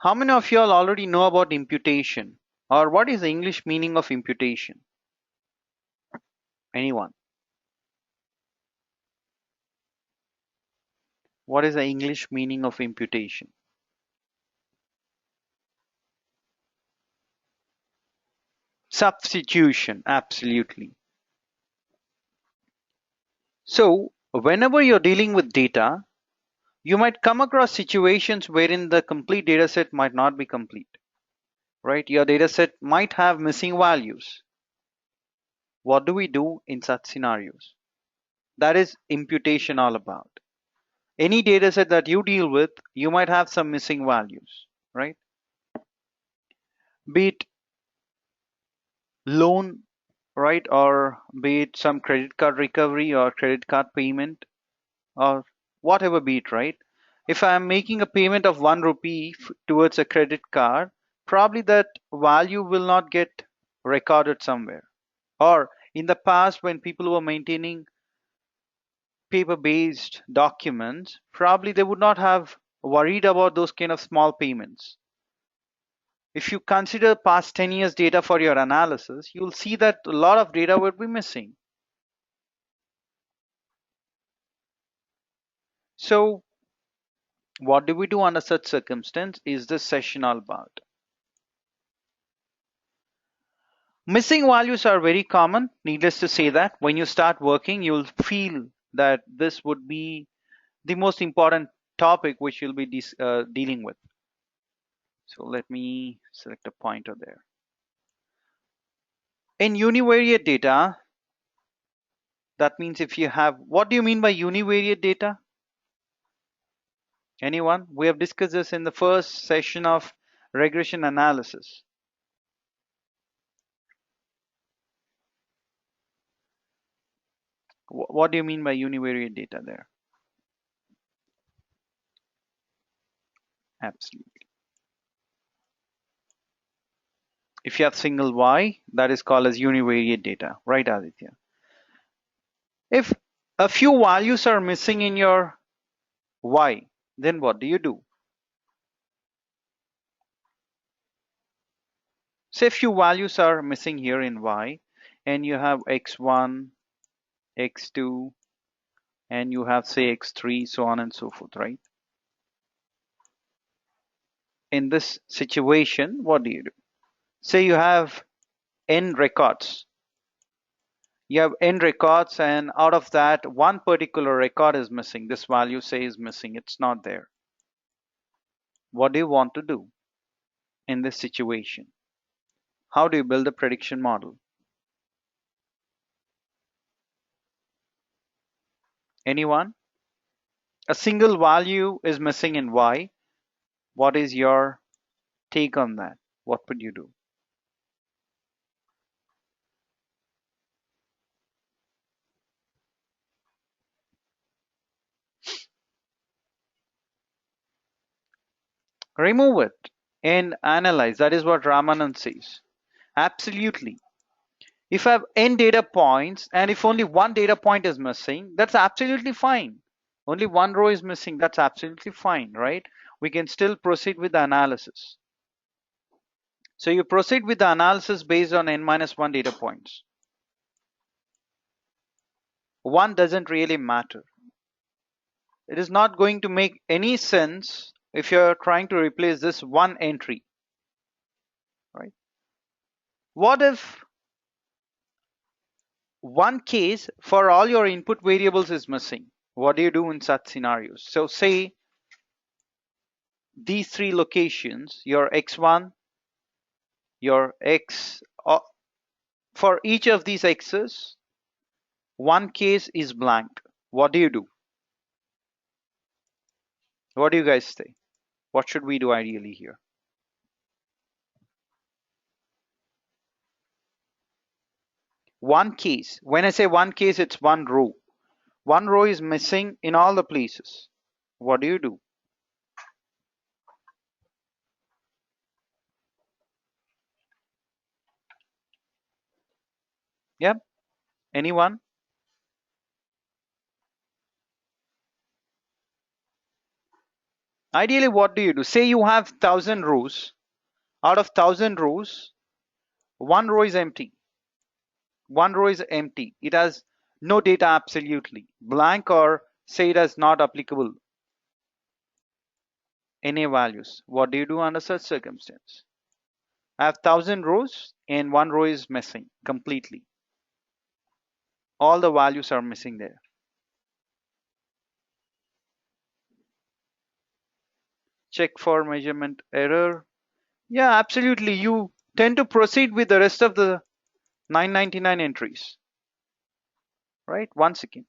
How many of you all already know about imputation? Or what is the English meaning of imputation? Anyone? What is the English meaning of imputation? Substitution, absolutely. So, whenever you're dealing with data, you might come across situations wherein the complete data set might not be complete, right? Your data set might have missing values. What do we do in such scenarios? That is imputation all about. Any data set that you deal with, you might have some missing values, right? Be it loan, right? Or be it some credit card recovery or credit card payment or whatever be it, right? If I'm making a payment of 1 rupee towards a credit card, probably that value will not get recorded somewhere. Or in the past, when people were maintaining paper-based documents, probably they would not have worried about those kind of small payments. If you consider past 10 years data for your analysis, you'll see that a lot of data would be missing. So what do we do under such circumstance is this session all about. Missing values are very common. Needless to say that when you start working, you'll feel that this would be the most important topic which you'll be dealing with. So let me select a pointer there. In univariate data, that means if you have, what do you mean by univariate data? Anyone? We have discussed this in the first session of regression analysis. What do you mean by univariate data there? Absolutely. If you have single Y, that is called as univariate data, right, Aditya? If a few values are missing in your Y, then what do you do? Say a few values are missing here in Y, and you have X1, X2, and you have say X3, so on and so forth, right? In this situation, what do you do? Say you have N records. You have N records, and out of that, one particular record is missing. This value say is missing, it's not there. What do you want to do in this situation? How do you build a prediction model? Anyone? A single value is missing in Y. What is your take on that? What would you do? Remove it and analyze. That is what Ramanand says. Absolutely. If I have n data points and if only one data point is missing, that's absolutely fine. Only one row is missing, that's absolutely fine, right? We can still proceed with the analysis. So you proceed with the analysis based on n minus 1 data points. One doesn't really matter. It is not going to make any sense if you're trying to replace this one entry, right? What if one case for all your input variables is missing? What do you do in such scenarios? So say these three locations, your x1, your x, for each of these x's, one case is blank. What do you do? What do you guys say? What should we do ideally here? One case. When I say one case, it's one row. One row is missing in all the places. What do you do? Yep. Anyone? Ideally, what do you do? Say you have 1,000 rows. Out of 1,000 rows, one row is empty. One row is empty. It has no data, absolutely blank, or say it has not applicable any values. What do you do under such circumstance? I have 1,000 rows and one row is missing completely. All the values are missing there. Check for measurement error. Yeah, absolutely. You tend to proceed with the rest of the 999 entries, right? Once again.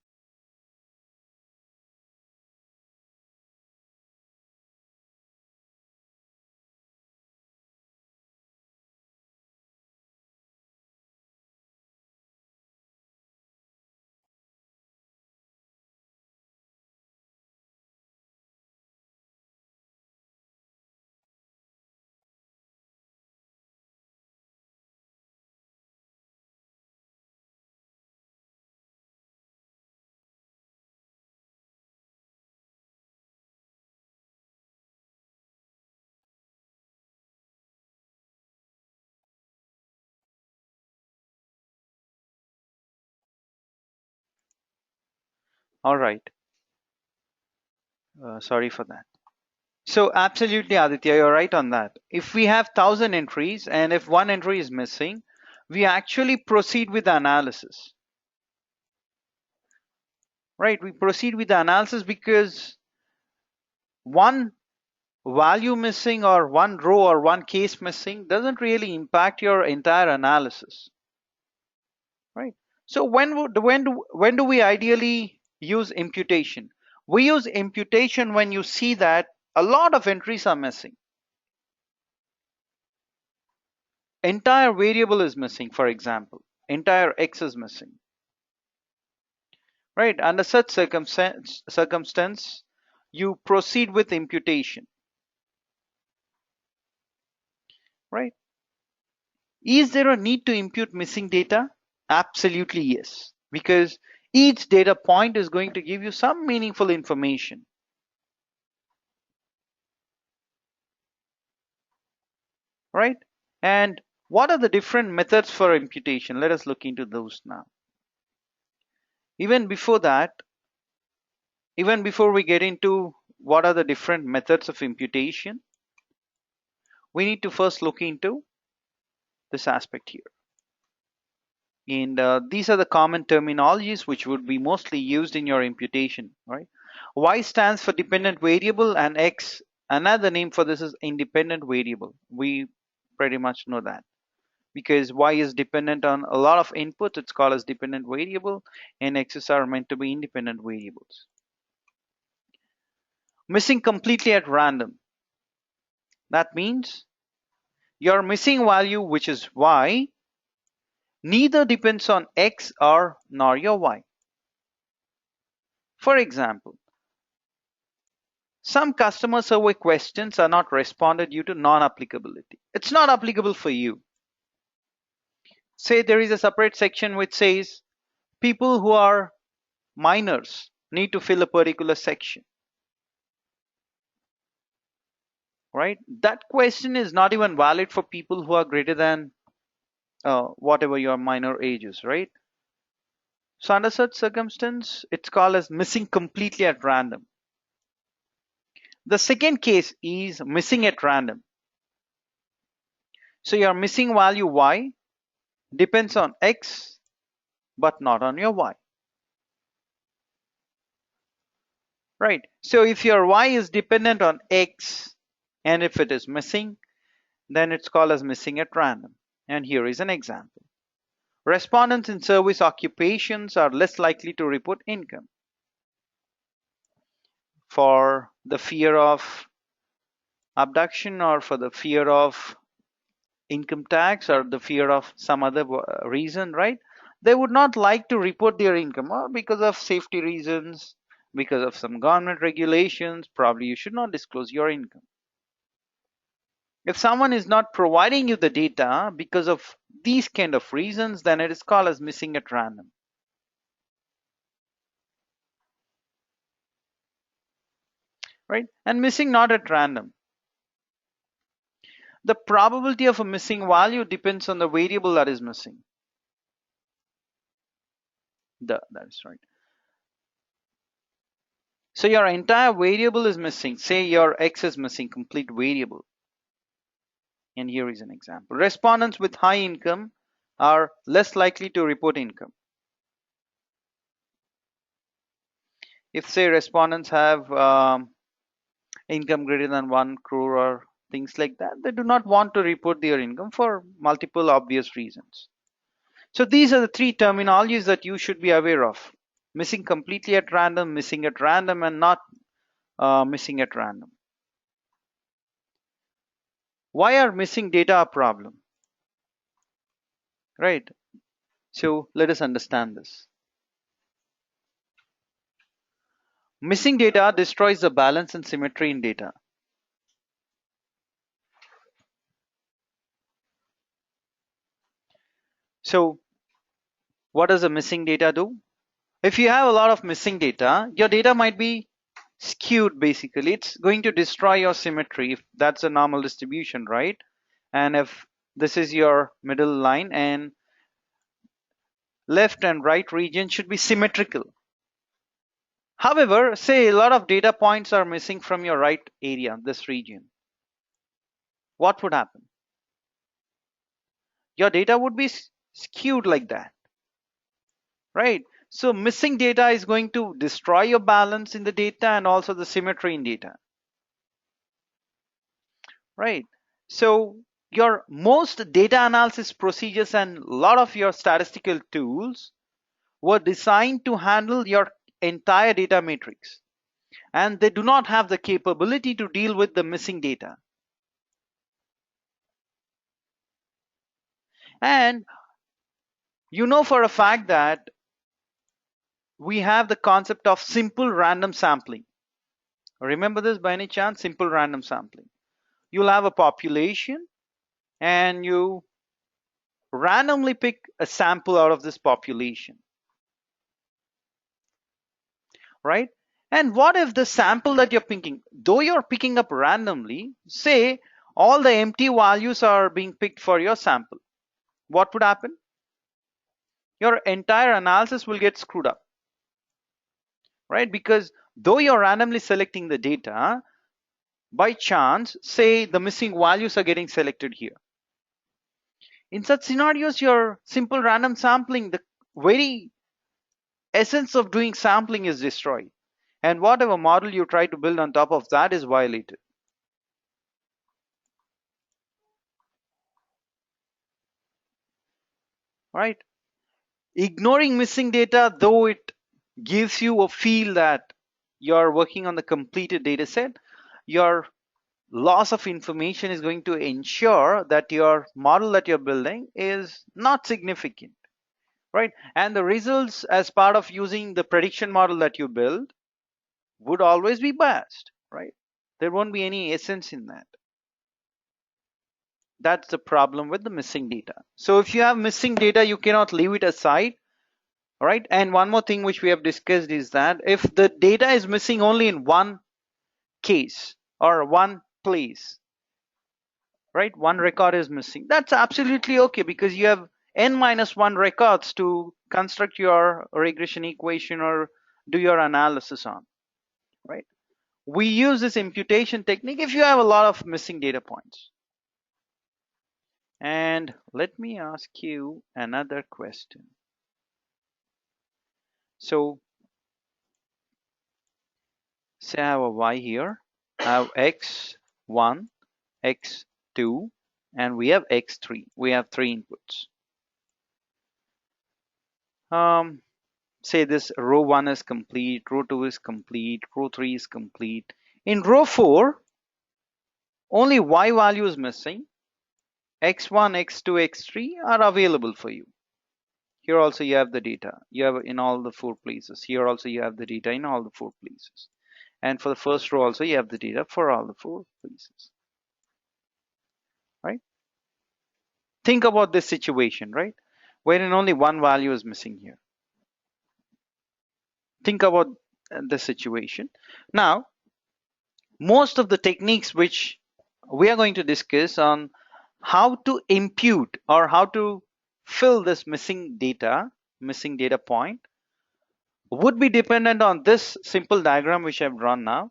All right. Sorry for that. So absolutely, Aditya, you're right on that. If we have 1,000 entries and if one entry is missing, we actually proceed with the analysis, right? We proceed with the analysis because one value missing or one row or one case missing doesn't really impact your entire analysis, right? So when do we ideally use imputation? We use imputation when you see that a lot of entries are missing. Entire variable is missing, for example, entire x is missing, right? Under such circumstance, you proceed with imputation, right? Is there a need to impute missing data? Absolutely yes, because each data point is going to give you some meaningful information, right? And what are the different methods for imputation? Let us look into those now. Even before that, even before we get into what are the different methods of imputation, we need to first look into this aspect here. And these are the common terminologies which would be mostly used in your imputation, right? Y stands for dependent variable and X, another name for this is independent variable. We pretty much know that because Y is dependent on a lot of inputs, it's called as dependent variable, and X's are meant to be independent variables. Missing completely at random. That means your missing value, which is Y, neither depends on X or nor your Y. For example, some customer survey questions are not responded due to non-applicability. It's not applicable for you. Say there is a separate section which says people who are minors need to fill a particular section, right? That question is not even valid for people who are greater than whatever your minor age is, right? So under such circumstance, it's called as missing completely at random. The second case is missing at random. So your missing value Y depends on X but not on your Y. Right. So if your Y is dependent on X and if it is missing, then it's called as missing at random. And here is an example. Respondents in service occupations are less likely to report income for the fear of abduction or for the fear of income tax or the fear of some other reason, right? They would not like to report their income or because of safety reasons, because of some government regulations, probably you should not disclose your income. If someone is not providing you the data because of these kind of reasons, then it is called as missing at random. right? And missing not at random. The probability of a missing value depends on the variable that is missing. That is right. So your entire variable is missing. Say your X is missing, complete variable. And here is an example. Respondents with high income are less likely to report income. If say respondents have income greater than 1 crore or things like that, they do not want to report their income for multiple obvious reasons. So these are the three terminologies that you should be aware of. Missing completely at random, missing at random, and not missing at random. Why are missing data a problem? Right. So let us understand this. Missing data destroys the balance and symmetry in data. So what does the missing data do? If you have a lot of missing data, your data might be skewed basically. It's going to destroy your symmetry if that's a normal distribution, right? And if this is your middle line and left and right region should be symmetrical. However, say a lot of data points are missing from your right area, this region. What would happen? Your data would be skewed like that, right? So missing data is going to destroy your balance in the data and also the symmetry in data, right? So your most data analysis procedures and a lot of your statistical tools were designed to handle your entire data matrix, and they do not have the capability to deal with the missing data. And you know for a fact that we have the concept of simple random sampling. Remember this by any chance? Simple random sampling. You'll have a population and you randomly pick a sample out of this population, right? And what if the sample that you're picking, though you're picking up randomly, say all the empty values are being picked for your sample, what would happen? Your entire analysis will get screwed up, right? Because though you're randomly selecting the data, by chance, say the missing values are getting selected here. In such scenarios, your simple random sampling, the very essence of doing sampling is destroyed. And whatever model you try to build on top of that is violated. Right? Ignoring missing data, though it gives you a feel that you're working on the completed data set, your loss of information is going to ensure that your model that you're building is not significant, right? And the results as part of using the prediction model that you build would always be biased, right? There won't be any essence in that. That's the problem with the missing data. So if you have missing data, you cannot leave it aside, right? And one more thing which we have discussed is that if the data is missing only in one case or one place, right? One record is missing. That's absolutely okay because you have n minus 1 records to construct your regression equation or do your analysis on, right? We use this imputation technique if you have a lot of missing data points. And let me ask you another question. So say I have a y here, I have x1, x2, and we have x3. We have three inputs. Say this row 1 is complete, row 2 is complete, row 3 is complete. In row 4, only y value is missing. x1, x2, x3 are available for you. Here also you have the data. You have in all the four places. Here also you have the data in all the four places. And for the first row also you have the data for all the four places. Right? Think about this situation, right? Wherein only one value is missing here. Think about the situation. Now, most of the techniques which we are going to discuss on how to impute or how to fill this missing data point would be dependent on this simple diagram which I've drawn now.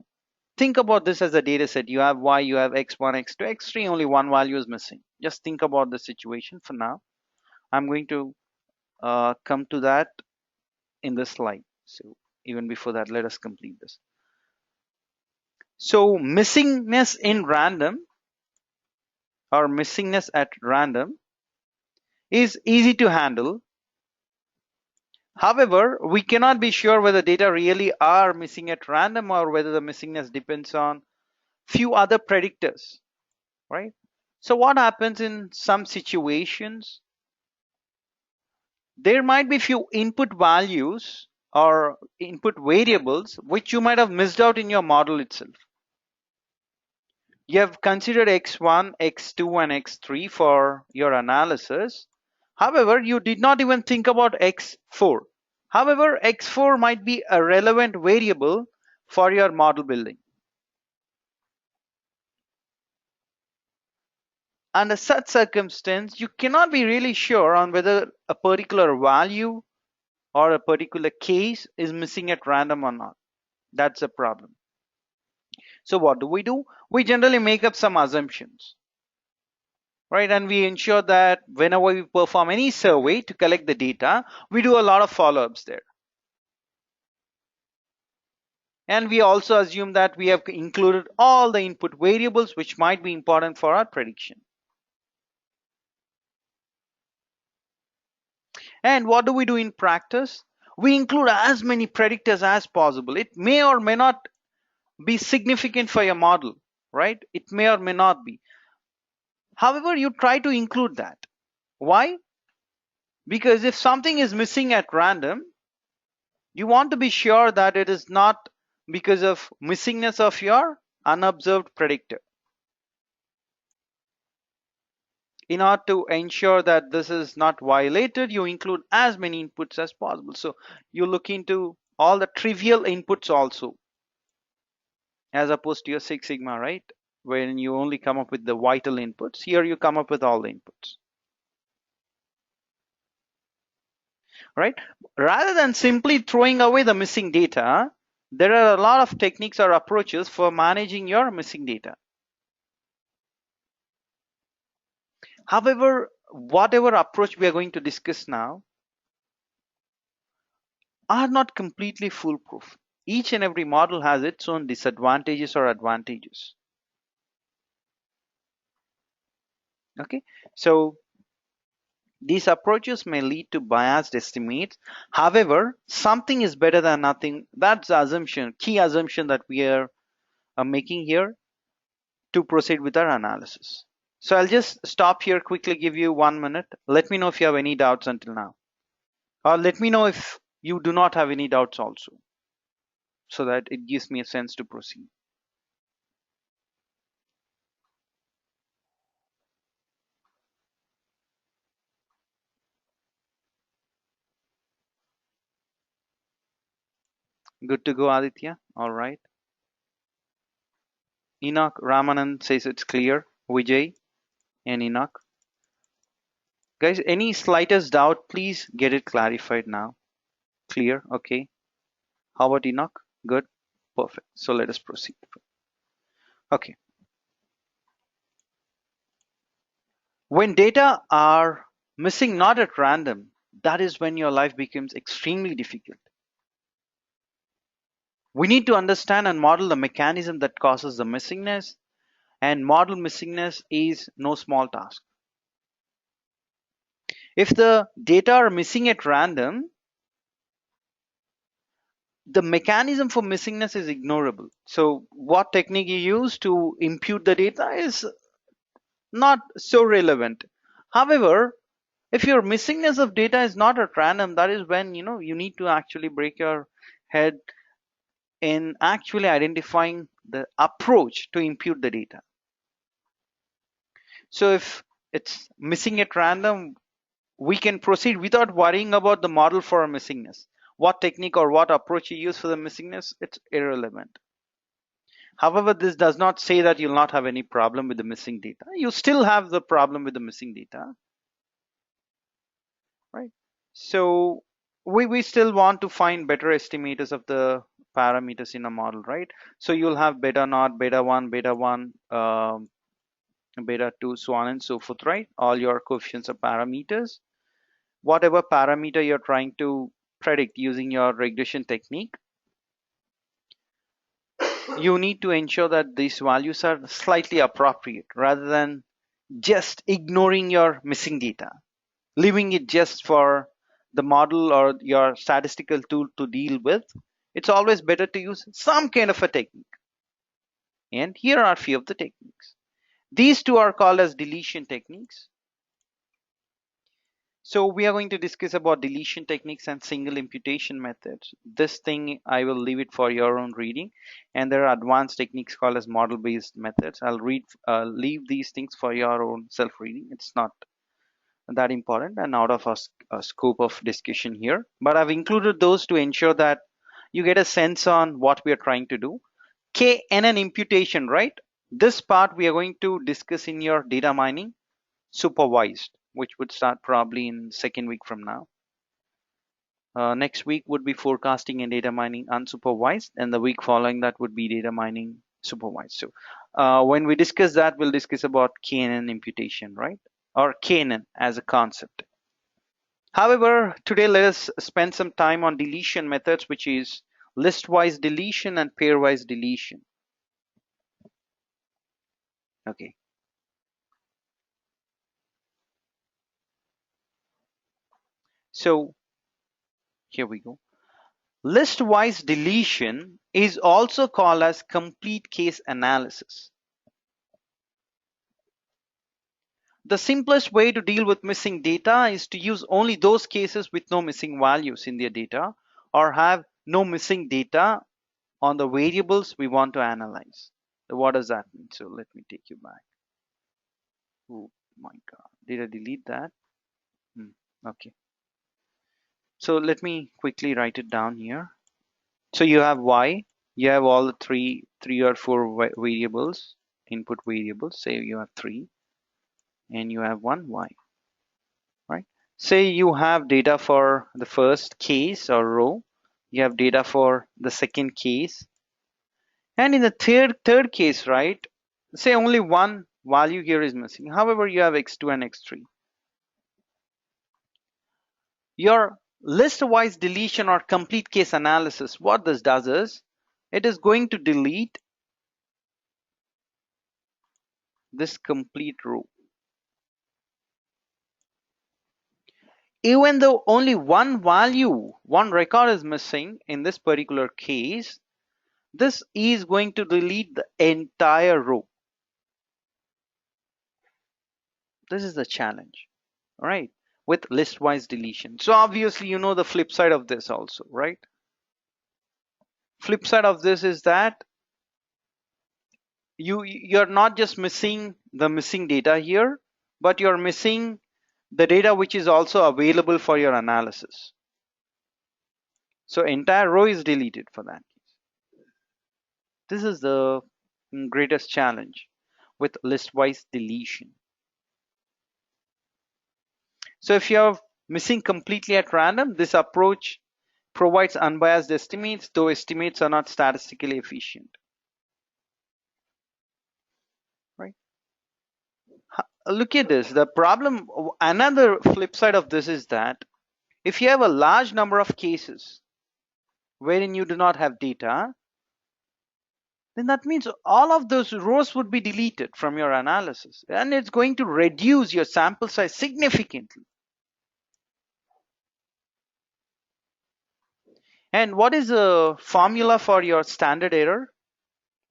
Think about this as a data set. You have y, you have x1, x2, x3, only one value is missing. Just think about the situation for now. I'm going to come to that in this slide. So even before that, let us complete this. So missingness in random or missingness at random is easy to handle. However, we cannot be sure whether data really are missing at random or whether the missingness depends on few other predictors, right? So what happens in some situations? There might be few input values or input variables which you might have missed out in your model itself. You have considered x1, x2, and x3 for your analysis. However, you did not even think about x4. However, x4 might be a relevant variable for your model building. Under such circumstance, you cannot be really sure on whether a particular value or a particular case is missing at random or not. That's a problem. So what do? We generally make up some assumptions, right? And we ensure that whenever we perform any survey to collect the data, we do a lot of follow-ups there. And we also assume that we have included all the input variables which might be important for our prediction. And what do we do in practice? We include as many predictors as possible. It may or may not be significant for your model, right? It may or may not be. However, you try to include that. Why? Because if something is missing at random, you want to be sure that it is not because of missingness of your unobserved predictor. In order to ensure that this is not violated, you include as many inputs as possible. So you look into all the trivial inputs also, as opposed to your Six Sigma, right? When you only come up with the vital inputs, here you come up with all the inputs. Right? Rather than simply throwing away the missing data, there are a lot of techniques or approaches for managing your missing data. However, whatever approach we are going to discuss now are not completely foolproof. Each and every model has its own disadvantages or advantages. Okay, so these approaches may lead to biased estimates. However, something is better than nothing. That's the assumption, key assumption that we are making here to proceed with our analysis. So I'll just stop here, quickly give you 1 minute. Let me know if you have any doubts until now. Or let me know if you do not have any doubts also, so that it gives me a sense to proceed. Good to go, Aditya. All right. Enoch Ramanan says it's clear. Vijay and Enoch. Guys, any slightest doubt, please get it clarified now. Clear? Okay. How about Enoch? Good. Perfect. So let us proceed. Okay. When data are missing not at random, that is when your life becomes extremely difficult. We need to understand and model the mechanism that causes the missingness, and model missingness is no small task. If the data are missing at random, the mechanism for missingness is ignorable. So what technique you use to impute the data is not so relevant. However, if your missingness of data is not at random, that is when you need to actually break your head in actually identifying the approach to impute the data. So if it's missing at random, we can proceed without worrying about the model for a missingness. What technique or what approach you use for the missingness, it's irrelevant. However, this does not say that you'll not have any problem with the missing data. You still have the problem with the missing data, right? So we still want to find better estimators of the parameters in a model, right? So you'll have beta naught, beta 1, beta 2, so on and so forth, right? All your coefficients of parameters. Whatever parameter you're trying to predict using your regression technique, you need to ensure that these values are slightly appropriate rather than just ignoring your missing data, leaving it just for the model or your statistical tool to deal with. It's always better to use some kind of a technique. And here are a few of the techniques. These two are called as deletion techniques. So we are going to discuss about deletion techniques and single imputation methods. This thing I will leave it for your own reading, and there are advanced techniques called as model-based methods. I'll leave these things for your own self-reading. It's not that important and out of our scope of discussion here, but I've included those to ensure that you get a sense on what we are trying to do. KNN imputation, right? This part we are going to discuss in your data mining supervised, which would start probably in second week from now. Next week would be forecasting and data mining unsupervised, and the week following that would be data mining supervised. So when we discuss that, we'll discuss about KNN imputation, right? Or KNN as a concept. However, today let us spend some time on deletion methods, which is list-wise deletion and pairwise deletion. Okay. So here we go. List-wise deletion is also called as complete case analysis. The simplest way to deal with missing data is to use only those cases with no missing values in their data, or have no missing data on the variables we want to analyze. So what does that mean? So let me take you back. Oh my God, did I delete that? Okay. So let me quickly write it down here. So you have y, you have all the three or four variables, input variables. Say you have 3, and you have one y, right? Say you have data for the first case or row, you have data for the second case, and in the third case, right? Say only one value here is missing. However, you have x2 and x3. Your list-wise deletion or complete case analysis, what this does is, it is going to delete this complete row. Even though only one value, one record is missing in this particular case, this is going to delete the entire row. This is the challenge, all right, with list-wise deletion. So obviously, you know the flip side of this also, right? Flip side of this is that you're not just missing the missing data here, but you're missing the data which is also available for your analysis. So entire row is deleted for that. This is the greatest challenge with list-wise deletion. So if you're missing completely at random, this approach provides unbiased estimates, though estimates are not statistically efficient. Right? Look at this. The problem, another flip side of this is that if you have a large number of cases wherein you do not have data, then that means all of those rows would be deleted from your analysis, and it's going to reduce your sample size significantly. And what is the formula for your standard error?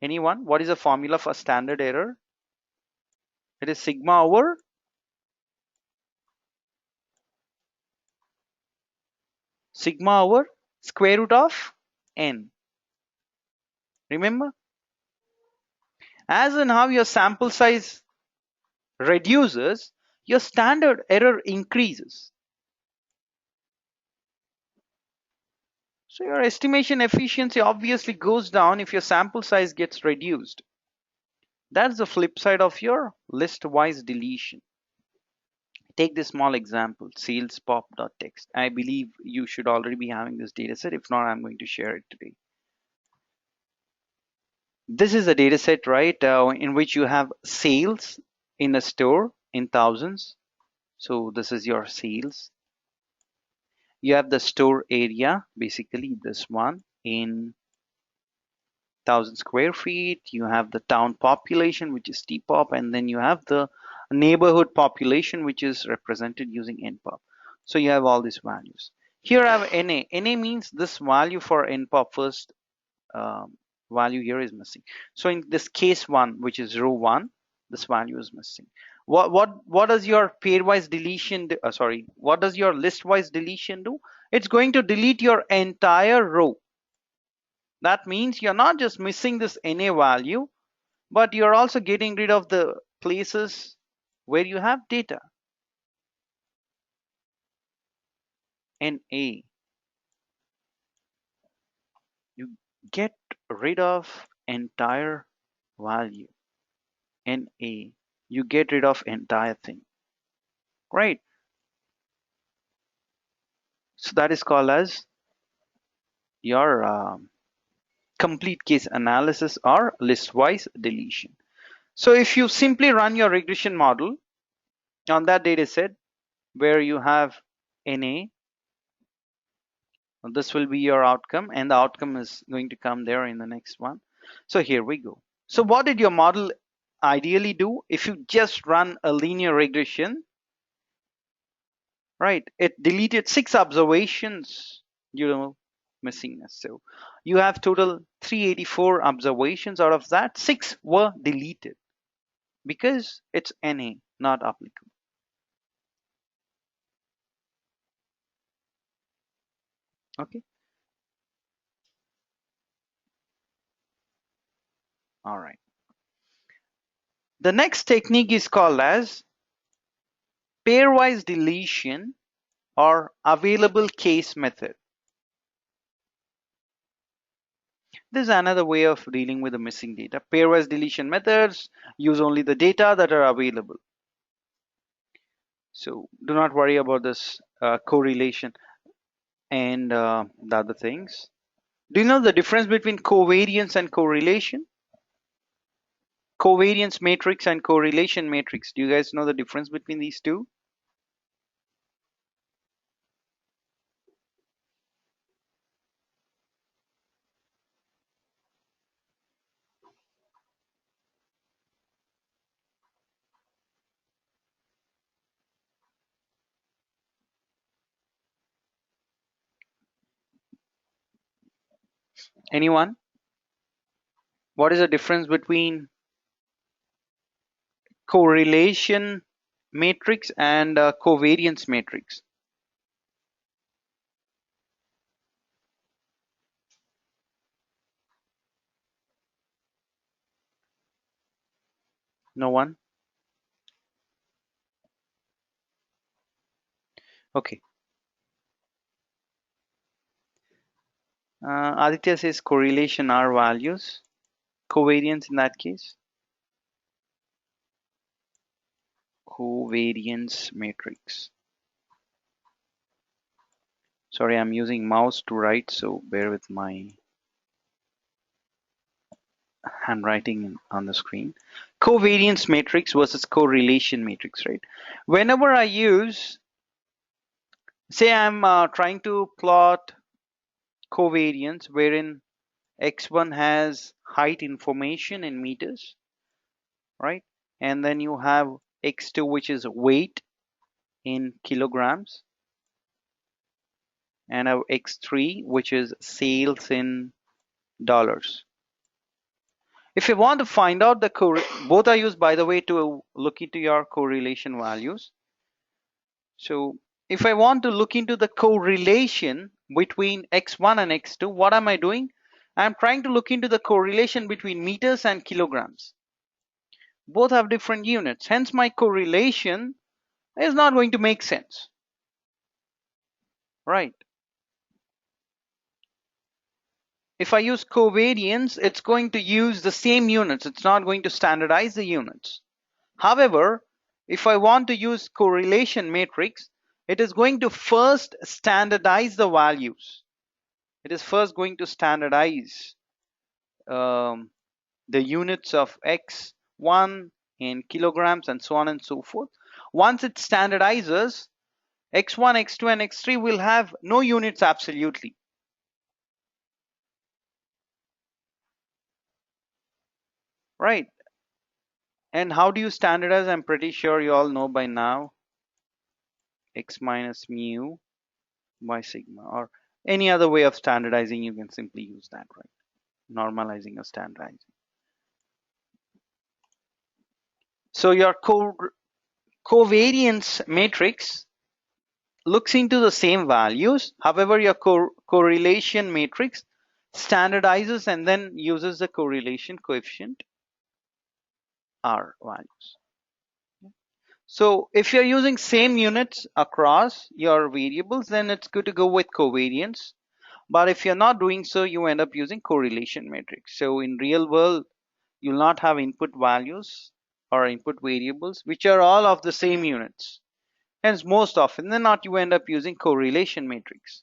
Anyone? What is the formula for standard error? It is sigma over square root of n. Remember? As in how your sample size reduces, your standard error increases. So your estimation efficiency obviously goes down if your sample size gets reduced. That's the flip side of your list-wise deletion. Take this small example, salespop.txt. I believe you should already be having this data set. If not, I'm going to share it today. This is a data set, right, in which you have sales in a store in thousands. So this is your sales. You have the store area, basically this one in 1,000 square feet. You have the town population, which is tpop, and then you have the neighborhood population, which is represented using npop. So you have all these values. Here I have na. Na means this value for npop first value here is missing. So in this case one, which is row one, this value is missing. What does your pairwise deletion do? Sorry, what does your listwise deletion do? It's going to delete your entire row. That means you're not just missing this NA value, but you're also getting rid of the places where you have data. NA. You get rid of entire value. NA. You get rid of entire thing. Right? So that is called as your complete case analysis or list-wise deletion. So if you simply run your regression model on that data set where you have NA, this will be your outcome, and the outcome is going to come there in the next one. So here we go. So what did your model ideally do? If you just run a linear regression, right, it deleted 6 observations, missingness. So you have total 384 observations. Out of that, 6 were deleted because it's NA, not applicable. Okay. All right. The next technique is called as pairwise deletion or available case method. This is another way of dealing with the missing data. Pairwise deletion methods use only the data that are available. So do not worry about this correlation and the other things. Do you know the difference between covariance and correlation? Covariance matrix and correlation matrix. Do you guys know the difference between these two? Anyone? What is the difference between correlation matrix and covariance matrix? No one? Okay. Aditya says correlation R values. Covariance in that case? Covariance matrix. Sorry, I'm using mouse to write, so bear with my handwriting on the screen. Covariance matrix versus correlation matrix, right? Whenever I use, say I'm trying to plot covariance wherein x1 has height information in meters, right? And then you have x2, which is weight in kilograms, and I have x3, which is sales in dollars. If you want to find out the both are used, by the way, to look into your correlation values. So if I want to look into the correlation between x1 and x2, what am I doing? I'm trying to look into the correlation between meters and kilograms. Both have different units, hence my correlation is not going to make sense, right? If I use covariance, it's going to use the same units. It's not going to standardize the units. However, if I want to use correlation matrix, it is going to first standardize the values. It is first going to standardize um, the units of x1 in kilograms and so on and so forth. Once it standardizes, x1, x2, and x3 will have no units absolutely. Right? And how do you standardize? I'm pretty sure you all know by now. X minus mu by sigma, or any other way of standardizing, you can simply use that, right? Normalizing or standardizing. So your covariance matrix looks into the same values. However, your correlation matrix standardizes and then uses the correlation coefficient R values. So if you're using same units across your variables, then it's good to go with covariance. But if you're not doing so, you end up using correlation matrix. So in real world, you'll not have input values or input variables, which are all of the same units. Hence, most often than not, you end up using correlation matrix.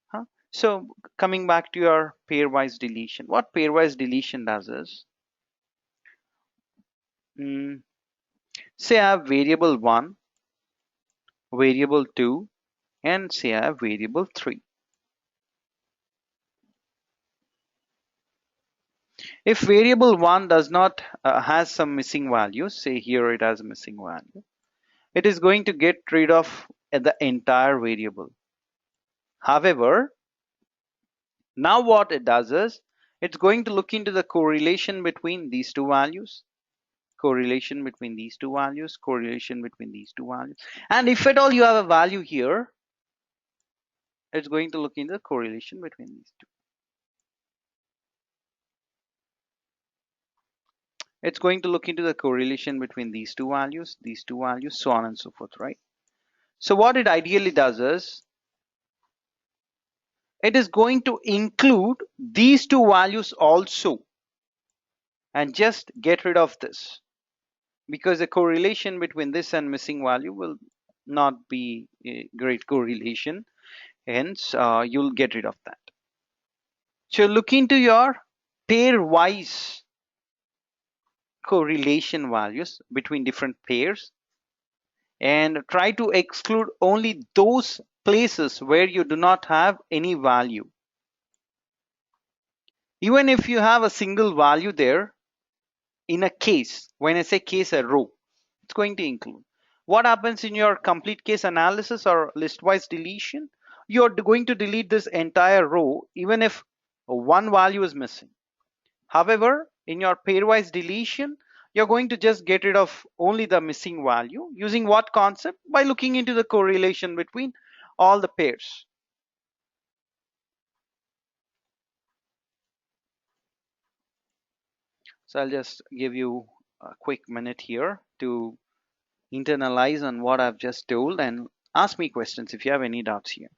Huh? So coming back to your pairwise deletion, what pairwise deletion does is, say I have variable 1, variable 2, and say I have variable 3. If variable 1 does not has some missing values, say here it has a missing value, it is going to get rid of the entire variable. However, now what it does is, it's going to look into the correlation between these two values, correlation between these two values, correlation between these two values. And if at all you have a value here, it's going to look into the correlation between these two. It's going to look into the correlation between these two values, so on and so forth, right? So what it ideally does is, it is going to include these two values also and just get rid of this, because the correlation between this and missing value will not be a great correlation. Hence, you'll get rid of that. So look into your pairwise correlation values between different pairs and try to exclude only those places where you do not have any value. Even if you have a single value there, in a case, when I say case, a row, it's going to include. What happens in your complete case analysis or listwise deletion? You're going to delete this entire row even if one value is missing. However, in your pairwise deletion, you're going to just get rid of only the missing value. Using what concept? By looking into the correlation between all the pairs. So I'll just give you a quick minute here to internalize on what I've just told and ask me questions if you have any doubts here.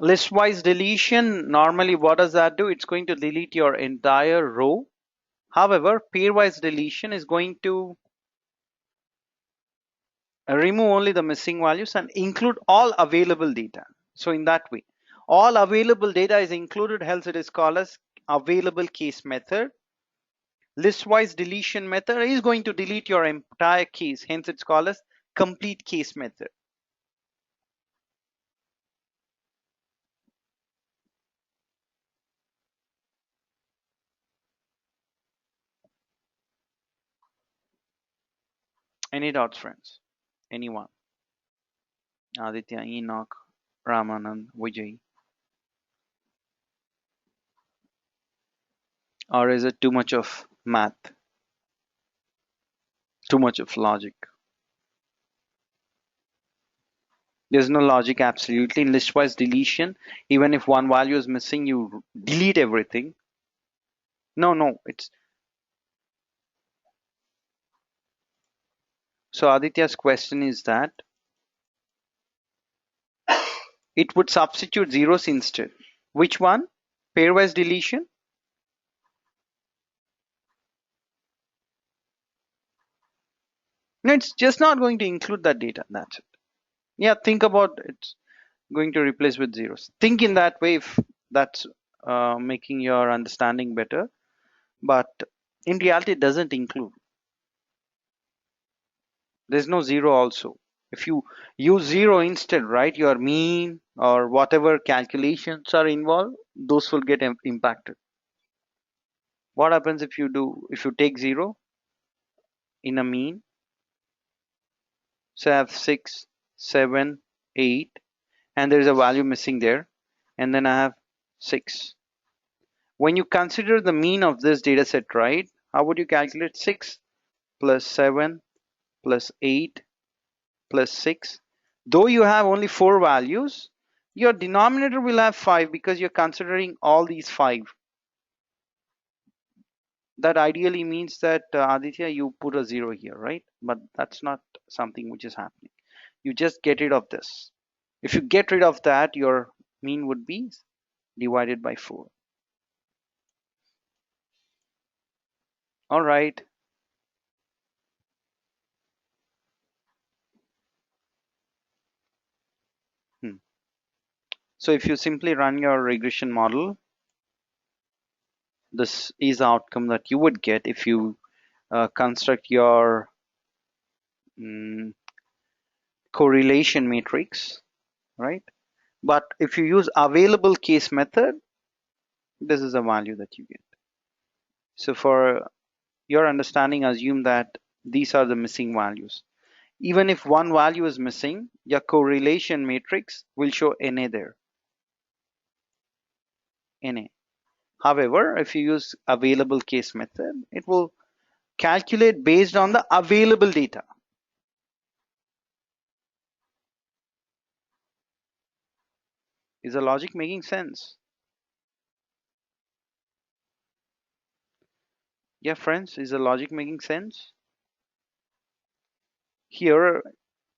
Listwise deletion, normally what does that do? It's going to delete your entire row. However, pairwise deletion is going to remove only the missing values and include all available data. So in that way, all available data is included, hence it is called as available case method. Listwise deletion method is going to delete your entire case, hence it's called as complete case method. Any doubts, friends? Anyone? Aditya, Enoch, Ramanand, Vijay? Or is it too much of math? Too much of logic? There's no logic absolutely in listwise deletion. Even if one value is missing, you delete everything. No, it's so Aditya's question is that it would substitute zeros instead. Which one? Pairwise deletion? No, it's just not going to include that data. That's it. Yeah, think about it's going to replace with zeros. Think in that way if that's making your understanding better. But in reality, it doesn't include. There's no zero also. If you use zero instead, right, your mean or whatever calculations are involved, those will get impacted. What happens if you take zero in a mean? So I have 6, 7, 8, and there is a value missing there, and then I have 6. When you consider the mean of this data set, right, how would you calculate 6 plus 7 plus 8 plus 6? Though you have only 4 values, your denominator will have 5 because you're considering all these 5. That ideally means that Aditya, you put a 0 here, right? But that's not something which is happening. You just get rid of this. If you get rid of that, your mean would be divided by 4. All right. So if you simply run your regression model, this is the outcome that you would get if you construct your correlation matrix, right? But if you use available case method, this is the value that you get. So for your understanding, assume that these are the missing values. Even if one value is missing, your correlation matrix will show NA there. NA. However, if you use available case method, it will calculate based on the available data. Is the logic making sense? Yeah, friends, is the logic making sense? Here,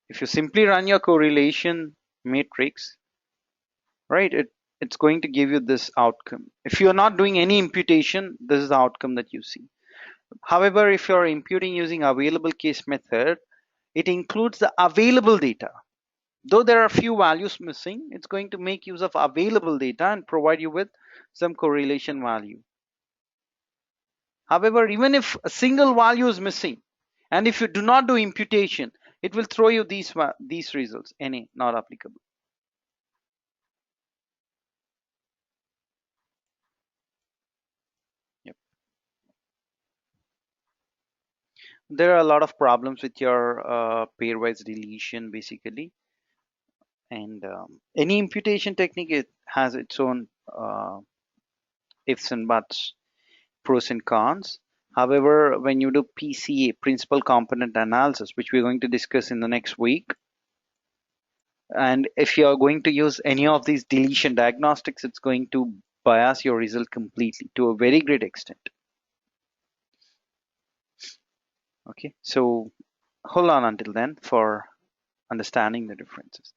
if you simply run your correlation matrix, right, it's going to give you this outcome. If you're not doing any imputation, this is the outcome that you see. However, if you're imputing using available case method, it includes the available data. Though there are few values missing, it's going to make use of available data and provide you with some correlation value. However, even if a single value is missing, and if you do not do imputation, it will throw you these results. NA, not applicable. Yep. There are a lot of problems with your pairwise deletion, basically. And any imputation technique, it has its own ifs and buts, pros and cons. However, when you do PCA, principal component analysis, which we're going to discuss in the next week, and if you're going to use any of these deletion diagnostics, it's going to bias your result completely to a very great extent. Okay, so hold on until then for understanding the differences.